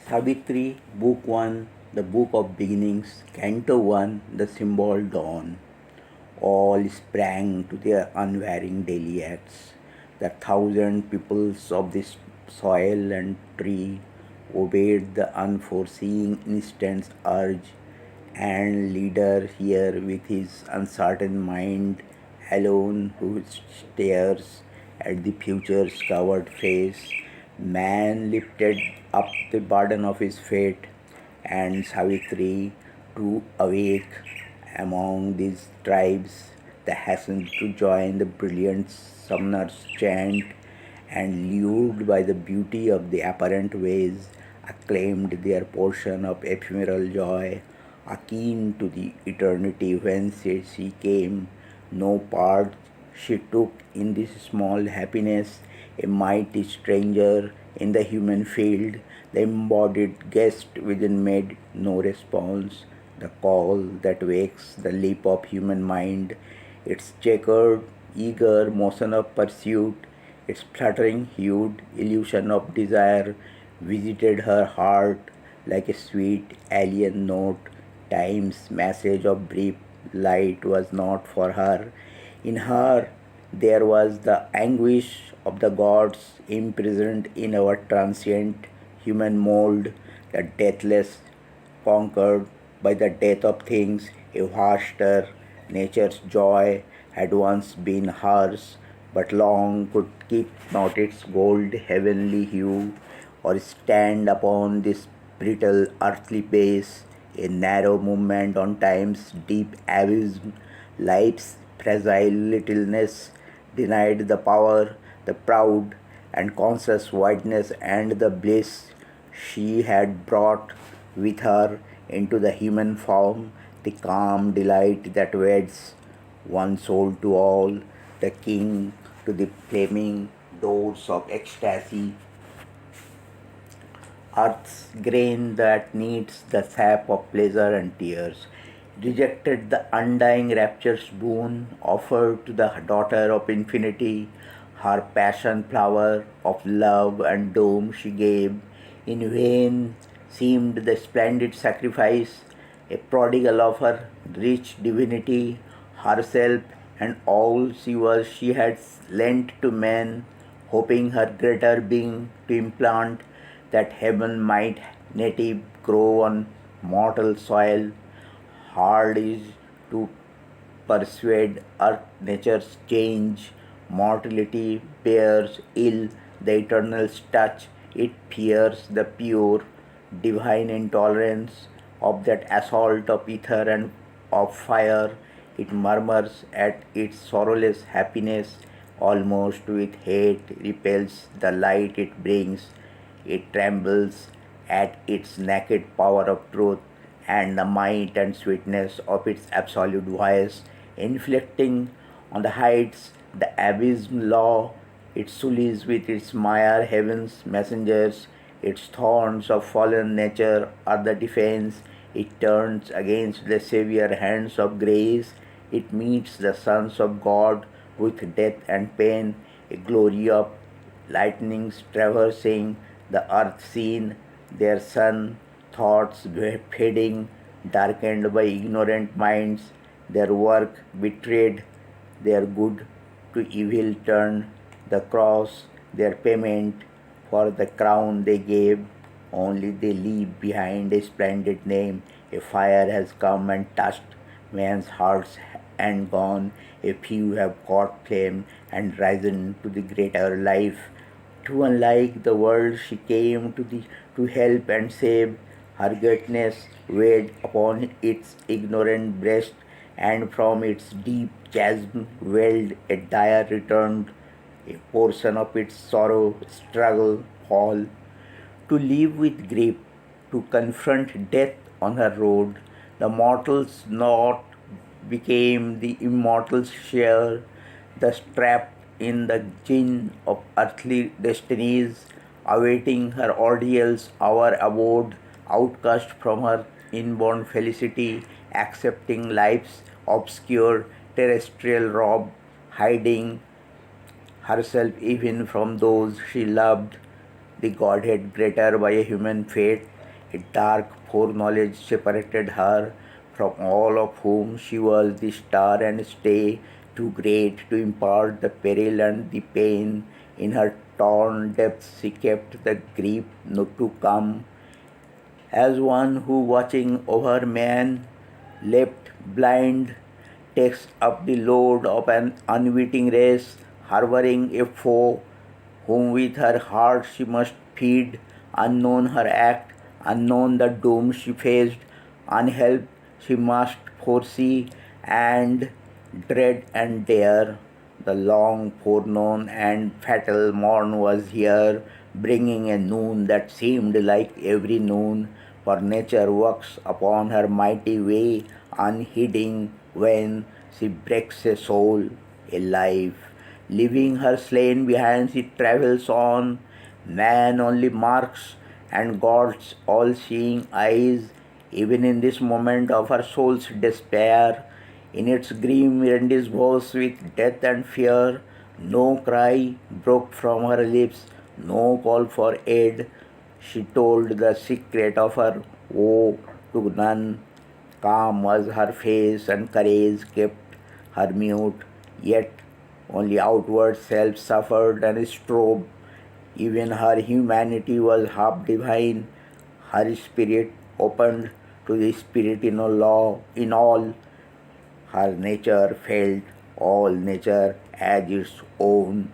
Savitri, Book 1, The Book of Beginnings, Canto 1, The Symbol Dawn. All sprang to their unvarying daily acts. The thousand peoples of this soil and tree obeyed the unforeseen instant's urge, and leader here with his uncertain mind alone who stares at the future's covered face, man lifted up the burden of his fate, and Savitri to awake among these tribes, they hastened to join the brilliant summoner's chant, and lured by the beauty of the apparent ways, acclaimed their portion of ephemeral joy, akin to the eternity whence she came. No part she took in this small happiness, a mighty stranger in the human field. The embodied guest within made no response. The call that wakes the leap of human mind, its checkered, eager motion of pursuit, its fluttering hued illusion of desire, visited her heart like a sweet alien note. Time's message of brief light was not for her. In her there was the anguish of the gods imprisoned in our transient human mold, the deathless conquered by the death of things. A vaster nature's joy had once been hers, but long could keep not its gold heavenly hue, or stand upon this brittle earthly base, a narrow movement on time's deep abysm. Life's fragile littleness denied the power, the proud and conscious wideness and the bliss she had brought with her into the human form, the calm delight that weds one soul to all, the king to the flaming doors of ecstasy, earth's grain that needs the sap of pleasure and tears, rejected the undying rapture's boon offered to the daughter of infinity, her passion flower of love and doom she gave. In vain seemed the splendid sacrifice, a prodigal of her rich divinity, herself and all she had lent to men, hoping her greater being to implant that heaven might native grow on mortal soil. Hard is to persuade earth nature's change. Mortality bears ill the eternal's touch. It fears the pure, divine intolerance of that assault of ether and of fire. It murmurs at its sorrowless happiness, almost with hate repels the light it brings. It trembles at its naked power of truth and the might and sweetness of its absolute voice, inflicting on the heights the abysm law. It sullies with its mire heaven's messengers, its thorns of fallen nature are the defense. It turns against the severe hands of grace. It meets the sons of God with death and pain, a glory of lightnings traversing the earth scene, their sun thoughts fading, darkened by ignorant minds, their work betrayed, their good to evil turned, the cross their payment for the crown they gave. Only they leave behind a splendid name. A fire has come and touched men's hearts and gone. A few have caught flame and risen to the greater life. Too unlike the world she came to help and save. Her greatness weighed upon its ignorant breast, and from its deep chasm welled a dire return, a portion of its sorrow, struggle, fall. To live with grief, to confront death on her road, the mortal's lot became the immortal's share, the strap in the gin of earthly destinies, awaiting her ordeal's hour abode, outcast from her inborn felicity, accepting life's obscure terrestrial robe, hiding herself even from those she loved, the Godhead greater by a human fate. A dark foreknowledge separated her from all of whom she was the star and stay, too great to impart the peril and the pain. In her torn depths she kept the grief not to come, as one who watching over man left blind takes up the load of an unwitting race, harboring a foe whom with her heart she must feed, unknown her act, unknown the doom she faced, unhelped she must foresee and dread and dare. The long foreknown and fatal morn was here, bringing a noon that seemed like every noon, for nature works upon her mighty way, unheeding when she breaks a soul, a life. Leaving her slain behind, she travels on. Man only marks, and God's all seeing eyes, even in this moment of her soul's despair, in its grim rendezvous with death and fear, no cry broke from her lips, no call for aid. She told the secret of her woe to none. Calm was her face, and courage kept her mute, yet only outward self suffered and strove. Even her humanity was half divine. Her spirit opened to the spirit in all. Her nature felt all nature as its own.